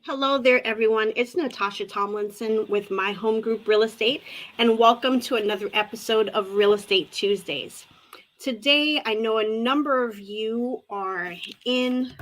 Hello there, everyone. It's Natasha Tomlinson with My Home Group Real Estate, and welcome to another episode of Real Estate Tuesdays. Today, I know a number of you are in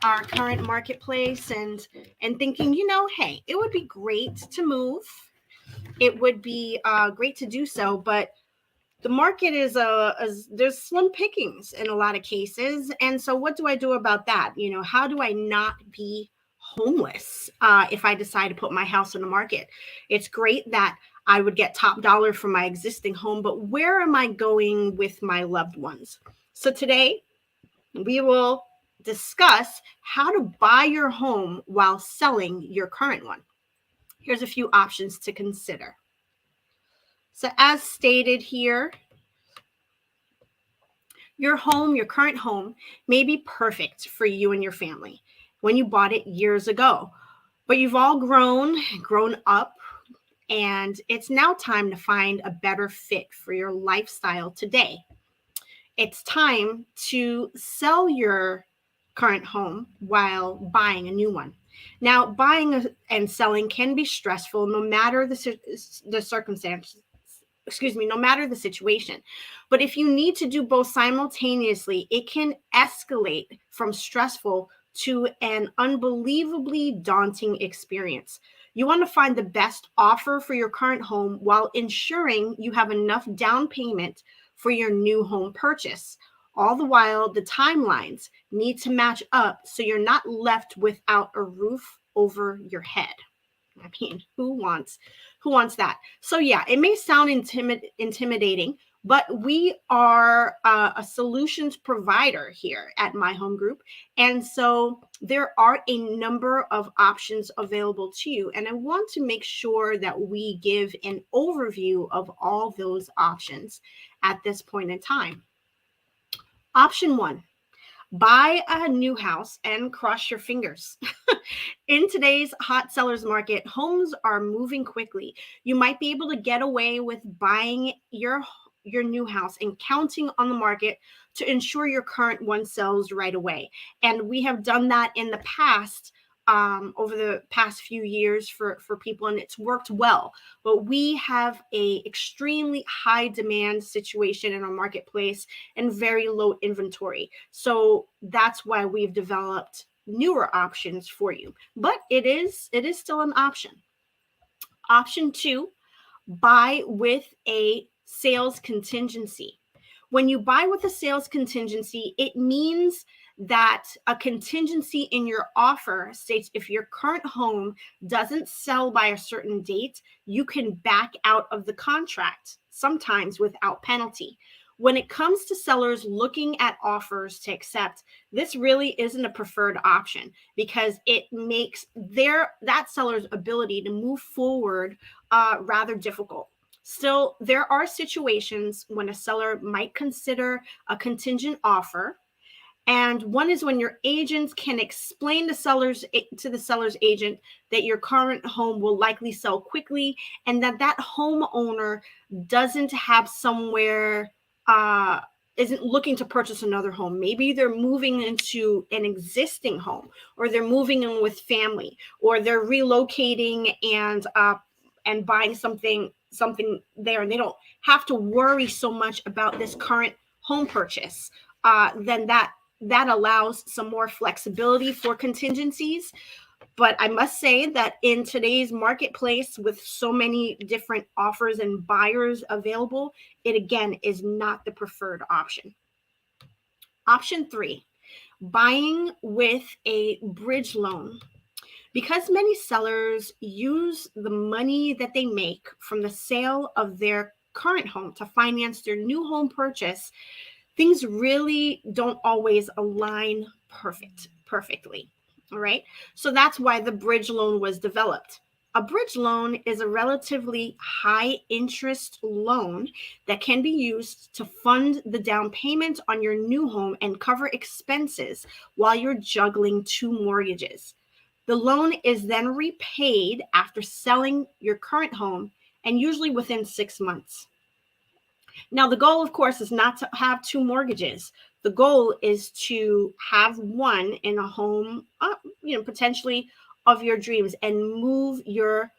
our current marketplace and thinking, hey, it would be great to move. It would be great to do so, but the market is there's slim pickings in a lot of cases, and so what do I do about that? How do I not be homeless if I decide to put my house on the market? It's great that I would get top dollar for my existing home, but where am I going with my loved ones? So today we will discuss how to buy your home while selling your current one. Here's a few options to consider. So as stated here, your current home, may be perfect for you and your family when you bought it years ago. But you've all grown up, and it's now time to find a better fit for your lifestyle today. It's time to sell your current home while buying a new one. Now, buying and selling can be stressful no matter the circumstances, no matter the situation. But if you need to do both simultaneously, it can escalate from stressful to an unbelievably daunting experience. You want to find the best offer for your current home while ensuring you have enough down payment for your new home purchase. All the while, the timelines need to match up so you're not left without a roof over your head. I mean, who wants that? So yeah, it may sound intimidating, but we are a solutions provider here at My Home Group, and so there are a number of options available to you. And I want to make sure that we give an overview of all those options at this point in time. Option one: buy a new house and cross your fingers. In today's hot sellers market, homes are moving quickly. You might be able to get away with buying your new house and counting on the market to ensure your current one sells right away. And we have done that in the past, over the past few years for people, and it's worked well. But we have a extremely high demand situation in our marketplace and very low inventory. So that's why we've developed newer options for you. But it is still an option. Option two: buy with a sales contingency. When you buy with a sales contingency, it means that a contingency in your offer states if your current home doesn't sell by a certain date, you can back out of the contract, sometimes without penalty. When it comes to sellers looking at offers to accept, this really isn't a preferred option because it makes that seller's ability to move forward rather difficult. Still, there are situations when a seller might consider a contingent offer. And one is when your agents can explain to the seller's agent that your current home will likely sell quickly and that homeowner doesn't have somewhere, uh, isn't looking to purchase another home. Maybe they're moving into an existing home, or they're moving in with family, or they're relocating and buying something there, and they don't have to worry so much about this current home purchase. Then that allows some more flexibility for contingencies. But I must say that in today's marketplace, with so many different offers and buyers available, it again is not the preferred option. Option three: buying with a bridge loan. Because many sellers use the money that they make from the sale of their current home to finance their new home purchase, things really don't always align perfectly. All right. So that's why the bridge loan was developed. A bridge loan is a relatively high interest loan that can be used to fund the down payment on your new home and cover expenses while you're juggling two mortgages. The loan is then repaid after selling your current home, and usually within 6 months. Now, the goal, of course, is not to have two mortgages. The goal is to have one in a home, potentially of your dreams and move your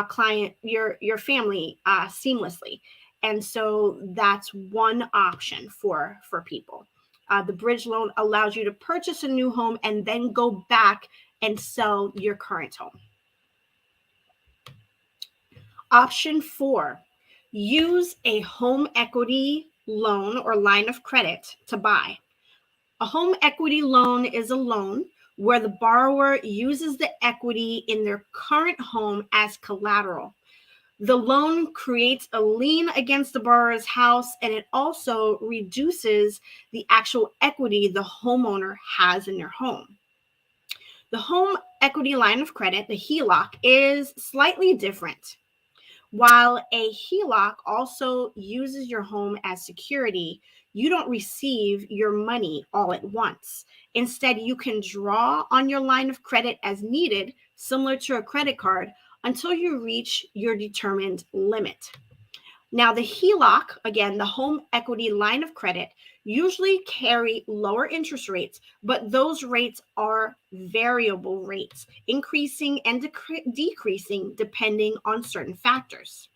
client, your family seamlessly. And so that's one option for people. The bridge loan allows you to purchase a new home and then go back and sell your current home. Option 4, use a home equity loan or line of credit to buy. A home equity loan is a loan where the borrower uses the equity in their current home as collateral. The loan creates a lien against the borrower's house, and it also reduces the actual equity the homeowner has in their home. The home equity line of credit, the HELOC, is slightly different. While a HELOC also uses your home as security, you don't receive your money all at once. Instead, you can draw on your line of credit as needed, similar to a credit card, until you reach your determined limit. Now, the HELOC, again, the home equity line of credit, usually carry lower interest rates, but those rates are variable rates, increasing and decreasing depending on certain factors.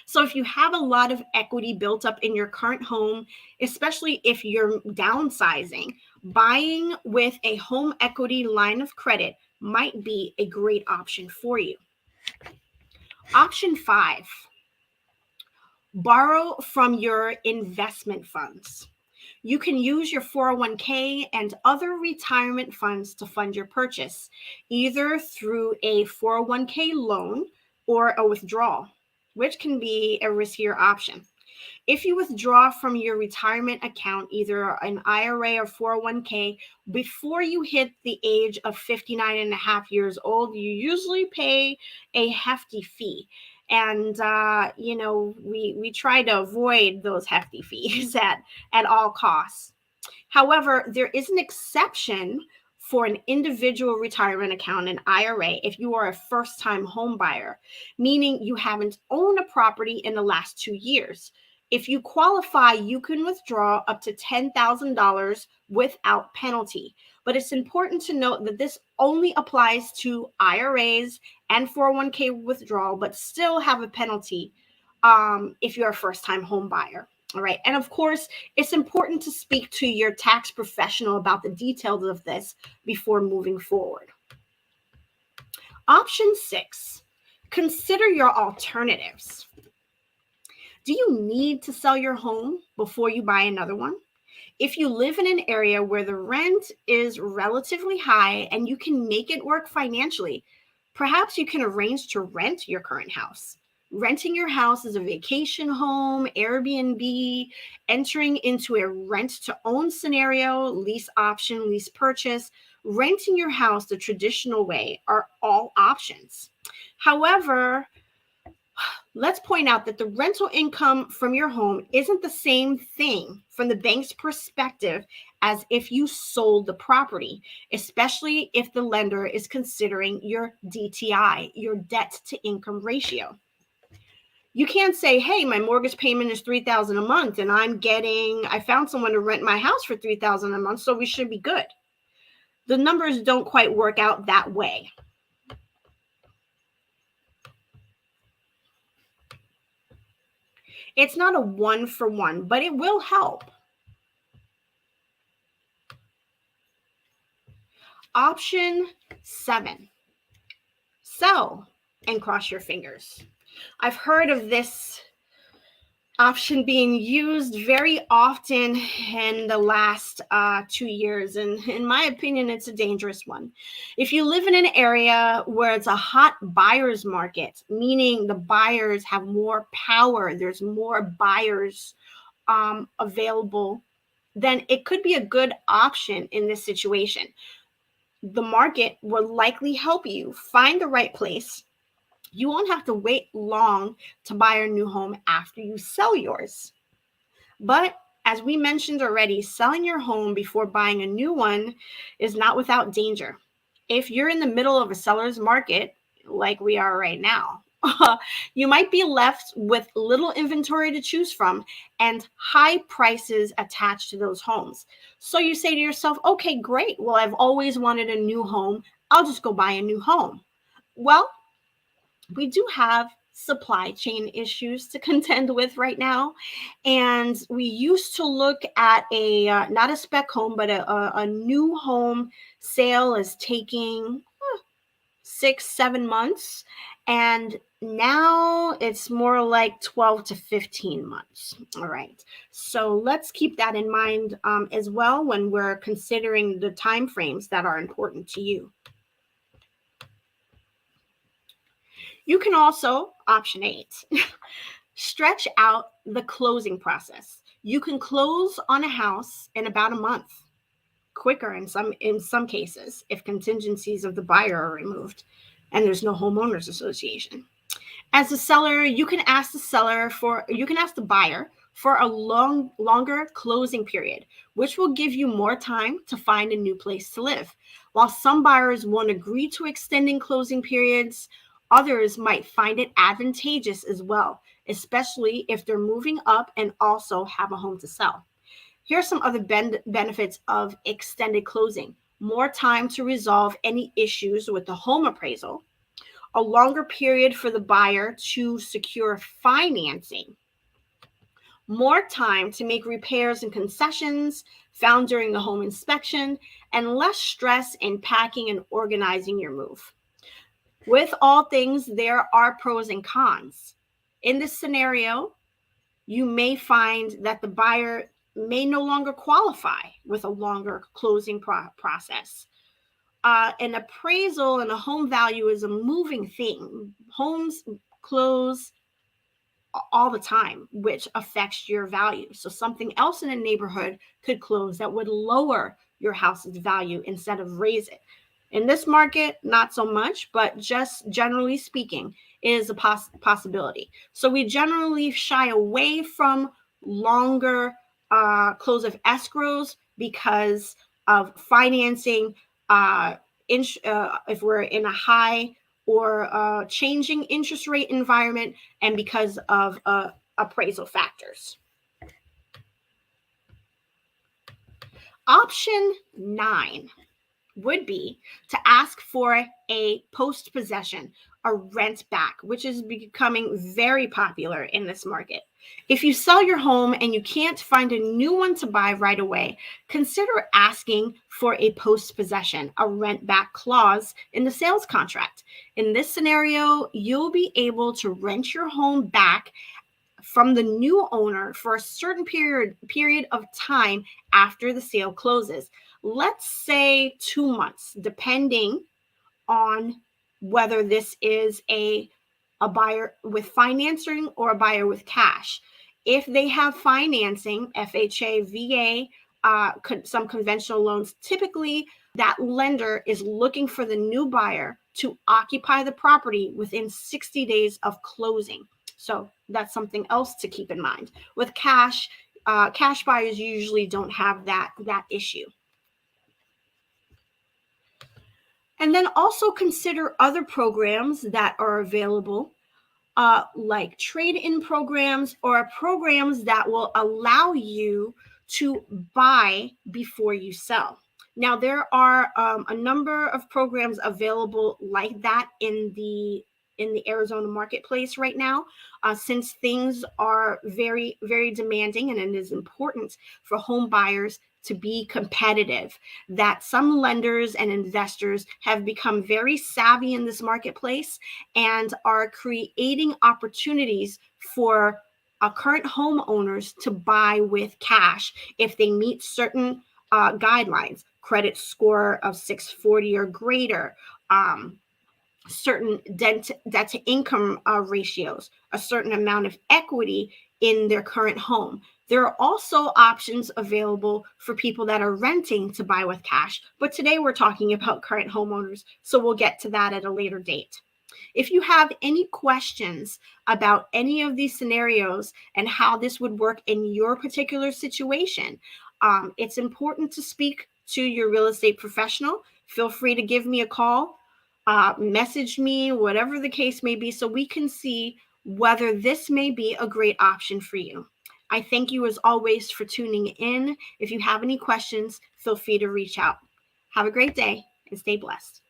So if you have a lot of equity built up in your current home, especially if you're downsizing, buying with a home equity line of credit might be a great option for you. Option 5, borrow from your investment funds. You can use your 401k and other retirement funds to fund your purchase, either through a 401k loan or a withdrawal, which can be a riskier option. If you withdraw from your retirement account, either an IRA or 401k, before you hit the age of 59 and a half years old, you usually pay a hefty fee. And, we try to avoid those hefty fees at all costs. However, there is an exception for an individual retirement account, an IRA, if you are a first-time home buyer, meaning you haven't owned a property in the last 2 years. If you qualify, you can withdraw up to $10,000 without penalty. But it's important to note that this only applies to IRAs and 401k withdrawal, but still have a penalty if you're a first-time home buyer. All right. And of course, it's important to speak to your tax professional about the details of this before moving forward. Option 6, consider your alternatives. Do you need to sell your home before you buy another one? If you live in an area where the rent is relatively high and you can make it work financially, perhaps you can arrange to rent your current house. Renting your house is a vacation home, Airbnb, entering into a rent-to-own scenario, lease option, lease purchase. Renting your house the traditional way are all options. However, let's point out that the rental income from your home isn't the same thing from the bank's perspective as if you sold the property, especially if the lender is considering your DTI, your debt to income ratio. You can't say, hey, my mortgage payment is $3,000 a month and I found someone to rent my house for $3,000 a month, so we should be good. The numbers don't quite work out that way. It's not a 1-for-1, but it will help. Option 7, sell and cross your fingers. I've heard of this option being used very often in the last 2 years. And in my opinion, it's a dangerous one. If you live in an area where it's a hot buyer's market, meaning the buyers have more power, there's more buyers available, then it could be a good option in this situation. The market will likely help you find the right place. You won't have to wait long to buy a new home after you sell yours. But as we mentioned already, selling your home before buying a new one is not without danger. If you're in the middle of a seller's market, like we are right now, you might be left with little inventory to choose from and high prices attached to those homes. So you say to yourself, okay, great. Well, I've always wanted a new home. I'll just go buy a new home. Well, we do have supply chain issues to contend with right now. And we used to look at not a spec home, but a new home sale is taking 6-7 months. And now it's more like 12 to 15 months. All right. So let's keep that in mind as well when we're considering the time frames that are important to you. You can also, option 8, stretch out the closing process. You can close on a house in about a month, quicker in some cases, if contingencies of the buyer are removed and there's no homeowners association. As a seller, you can ask the buyer for a longer closing period, which will give you more time to find a new place to live. While some buyers won't agree to extending closing periods, others might find it advantageous as well, especially if they're moving up and also have a home to sell. Here are some other benefits of extended closing: more time to resolve any issues with the home appraisal, a longer period for the buyer to secure financing, more time to make repairs and concessions found during the home inspection, and less stress in packing and organizing your move. With all things, there are pros and cons. In this scenario, you may find that the buyer may no longer qualify with a longer closing process. An appraisal and a home value is a moving thing. Homes close all the time, which affects your value. So something else in a neighborhood could close that would lower your house's value instead of raise it. In this market, not so much, but just generally speaking, it is a possibility. So we generally shy away from longer close of escrows because of financing, if we're in a high or changing interest rate environment, and because of appraisal factors. Option 9 would be to ask for a post-possession, a rent back, which is becoming very popular in this market. If you sell your home and you can't find a new one to buy right away, consider asking for a post-possession, a rent back clause in the sales contract. In this scenario, you'll be able to rent your home back from the new owner for a certain period of time after the sale closes. Let's say 2 months, depending on whether this is a buyer with financing or a buyer with cash. If they have financing, FHA, VA, some conventional loans, typically that lender is looking for the new buyer to occupy the property within 60 days of closing. So that's something else to keep in mind. With cash buyers usually don't have that issue. And then also consider other programs that are available, like trade-in programs or programs that will allow you to buy before you sell. Now, there are a number of programs available like that in the Arizona marketplace right now, since things are very, very demanding, and it is important for home buyers to be competitive, that some lenders and investors have become very savvy in this marketplace and are creating opportunities for current homeowners to buy with cash if they meet certain guidelines: credit score of 640 or greater, certain debt to income ratios, a certain amount of equity in their current home. There are also options available for people that are renting to buy with cash, but today we're talking about current homeowners, so we'll get to that at a later date. If you have any questions about any of these scenarios and how this would work in your particular situation, it's important to speak to your real estate professional. Feel free to give me a call, message me, whatever the case may be, so we can see whether this may be a great option for you. I thank you as always for tuning in. If you have any questions, feel free to reach out. Have a great day and stay blessed.